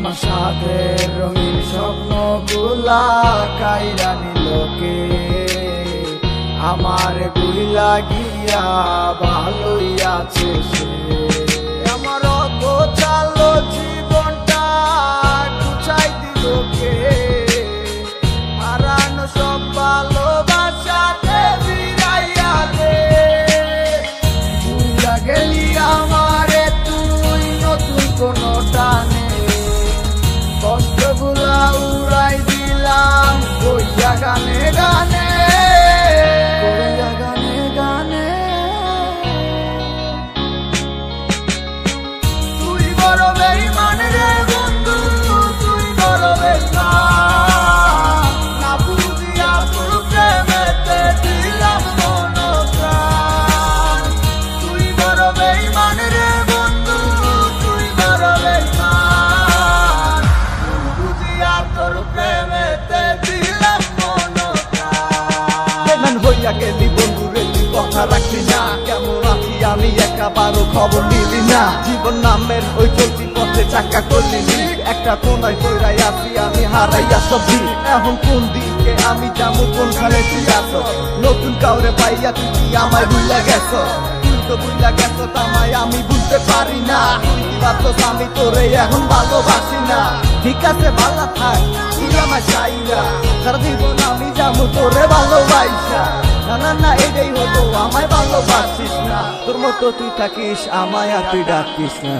আমার সাথে রঙিন স্বপ্নগুলা কাইরা নিলোকে, আমার গুইলা গিয়া ভালোই আছে সে। আমার গোছালো জীবনটা গুছাই দিলোকে, হারানো সব ভালোবাসাতে ফিরাইয়া দে। ভুইলা গেলি আমারে তুই নতুন কোনো টানে, কষ্টগুলা উড়াই দিলাম কইয়া গানে গানে, কইয়া গানে গানে। তুই বড় বেঈমান রে বন্ধু, তুই বড় বেঈমান, না বুঝিয়া তোর প্রেমেতে দিলাম মন প্রাণ। তুই বড় বেঈমান রে বন্ধু, তুই বড় বেঈমান, বুঝিয়া তোর প্রেমেতে দিলাম মন প্রাণ। বেঈমান হইয়া গেলি বন্ধু রে, তুই কথা রাখলি না। কেমন আছি আমি একাবারও খবর নিলি না। জীবন নামের ওই চলতি পথে চাকা করলি লিক, একটা কোনায় কইরাই আছি আমি হারাইয়া সবজি। এখন কোন দিকে আমি যাবো, কোনখানে তুই আছো? নতুন কাউরে পাইয়া তুই কি আমায় ভুইলা গেছ? তুই তো ভুইলা গেছ তামায় আমি বুঝতে পারি না। তুই কি ভাবছস আমি তোরে এখন ভালোবাসি না? ঠিক আছে ভালো থাক, তুই আমার চাইরা, সারা জীবন আমি যাবো তোরে ভালোবাসা। না না না এটাই হতো, আমায় ভালোবাসিস না। তোর মতো তুই থাকিস, আমায় আর তুই ডাকিস না।